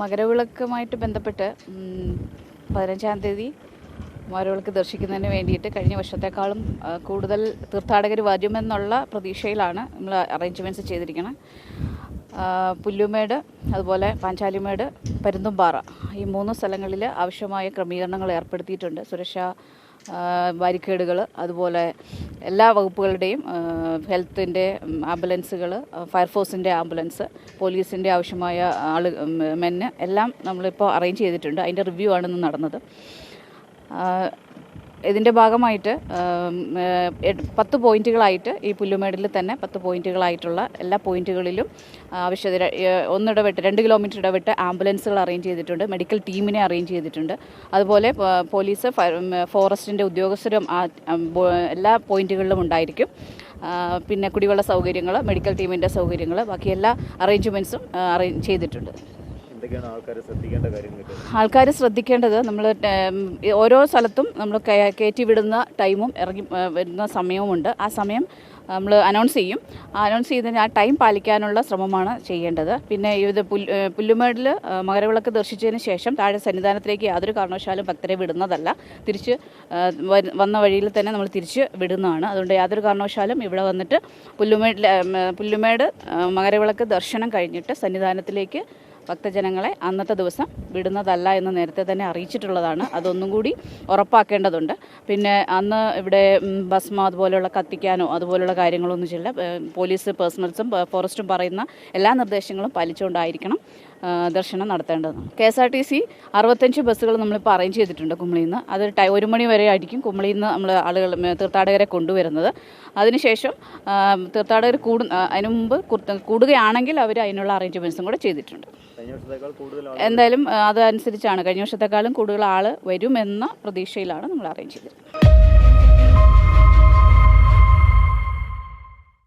മകരവിളക്കുമായിട്ട് ബന്ധപ്പെട്ട് 15-ാം തീയതി മകരവിളക്ക് ദർശിക്കുന്നതിന് വേണ്ടിയിട്ട് കഴിഞ്ഞ വർഷത്തെക്കാളും കൂടുതൽ തീർത്ഥാടകർ വരുമെന്നുള്ള പ്രതീക്ഷയിലാണ് നമ്മൾ അറേഞ്ച്മെൻറ്റ്സ് ചെയ്തിരിക്കുന്നത്. പുല്ലുമേട്, അതുപോലെ പാഞ്ചാലിമേട്, പരുന്തുംപാറ ഈ 3 സ്ഥലങ്ങളിൽ ആവശ്യമായ ക്രമീകരണങ്ങൾ ഏർപ്പെടുത്തിയിട്ടുണ്ട്. സുരക്ഷാ ബാരിക്കേഡുകൾ, അതുപോലെ എല്ലാ വകുപ്പുകളുടെയും ഹെൽത്തിൻ്റെ ആംബുലൻസുകൾ, ഫയർഫോഴ്സിൻ്റെ ആംബുലൻസ്, പോലീസിൻ്റെ ആവശ്യമായ മെന്ന് എല്ലാം നമ്മളിപ്പോൾ അറേഞ്ച് ചെയ്തിട്ടുണ്ട്. അതിൻ്റെ റിവ്യൂ ആണ് ഇന്ന് നടന്നത്. ഇതിൻ്റെ ഭാഗമായിട്ട് 10 പോയിൻറ്റുകളായിട്ട് ഈ പുല്ലുമേടിൽ തന്നെ 10 പോയിൻറ്റുകളായിട്ടുള്ള എല്ലാ പോയിൻറ്റുകളിലും ആവശ്യത 1 ഇടവിട്ട് 2 കിലോമീറ്റർ ഇടവിട്ട് ആംബുലൻസുകൾ അറേഞ്ച് ചെയ്തിട്ടുണ്ട്. മെഡിക്കൽ ടീമിനെ അറേഞ്ച് ചെയ്തിട്ടുണ്ട്. അതുപോലെ പോലീസ്, ഫോറസ്റ്റിൻ്റെ ഉദ്യോഗസ്ഥരും എല്ലാ പോയിൻറ്റുകളിലും ഉണ്ടായിരിക്കും. പിന്നെ കുടിവെള്ള സൗകര്യങ്ങൾ, മെഡിക്കൽ ടീമിൻ്റെ സൗകര്യങ്ങൾ, ബാക്കി എല്ലാ അറേഞ്ച്മെൻറ്റ്സും അറേഞ്ച് ചെയ്തിട്ടുണ്ട്. ആൾക്കാർ ശ്രദ്ധിക്കേണ്ടത്, നമ്മൾ ഓരോ സ്ഥലത്തും നമ്മൾ കയറ്റി വിടുന്ന ടൈമും ഇറങ്ങി വരുന്ന സമയവുമുണ്ട്. ആ സമയം നമ്മൾ അനൗൺസ് ചെയ്യും. അനൗൺസ് ചെയ്തതിന് ആ ടൈം പാലിക്കാനുള്ള ശ്രമമാണ് ചെയ്യേണ്ടത്. പിന്നെ ഇത് പുല്ലുമേടിൽ മകരവിളക്ക് ദർശിച്ചതിന് ശേഷം താഴെ സന്നിധാനത്തിലേക്ക് യാതൊരു കാരണവശാലും ഭക്തരെ വിടുന്നതല്ല. തിരിച്ച് വന്ന വഴിയിൽ തന്നെ നമ്മൾ തിരിച്ച് വിടുന്നതാണ്. അതുകൊണ്ട് യാതൊരു കാരണവശാലും ഇവിടെ വന്നിട്ട് പുല്ലുമേട് മകരവിളക്ക് ദർശനം കഴിഞ്ഞിട്ട് സന്നിധാനത്തിലേക്ക് ഭക്തജനങ്ങളെ അന്നത്തെ ദിവസം വിടുന്നതല്ല എന്ന് നേരത്തെ തന്നെ അറിയിച്ചിട്ടുള്ളതാണ്. അതൊന്നും കൂടി ഉറപ്പാക്കേണ്ടതുണ്ട്. പിന്നെ അന്ന് ഇവിടെ ഭസ്മം അതുപോലെയുള്ള കത്തിക്കാനോ അതുപോലുള്ള കാര്യങ്ങളൊന്നും ചെയ്യില്ല. പോലീസ് പേഴ്സണൽസും ഫോറസ്റ്റും പറയുന്ന എല്ലാ നിർദ്ദേശങ്ങളും പാലിച്ചുകൊണ്ടായിരിക്കണം ദർശനം നടത്തേണ്ടത്. KSRTC 65 ബസ്സുകൾ നമ്മളിപ്പോൾ അറേഞ്ച് ചെയ്തിട്ടുണ്ട് കുമളിയിൽ നിന്ന്. അത് 1 മണി വരെ ആയിരിക്കും കുമളിയിൽ നിന്ന് നമ്മൾ തീർത്ഥാടകരെ കൊണ്ടുവരുന്നത്. അതിനുശേഷം തീർത്ഥാടകർ അതിനു മുമ്പ് കൂടുകയാണെങ്കിൽ അവർ അതിനുള്ള അറേഞ്ച്മെൻറ്റ്സും കൂടെ ചെയ്തിട്ടുണ്ട്. എന്തായാലും അതനുസരിച്ചാണ്, കഴിഞ്ഞ വർഷത്തെക്കാളും കൂടുതൽ ആൾ വരുമെന്ന പ്രതീക്ഷയിലാണ് നമ്മൾ അറേഞ്ച് ചെയ്തത്.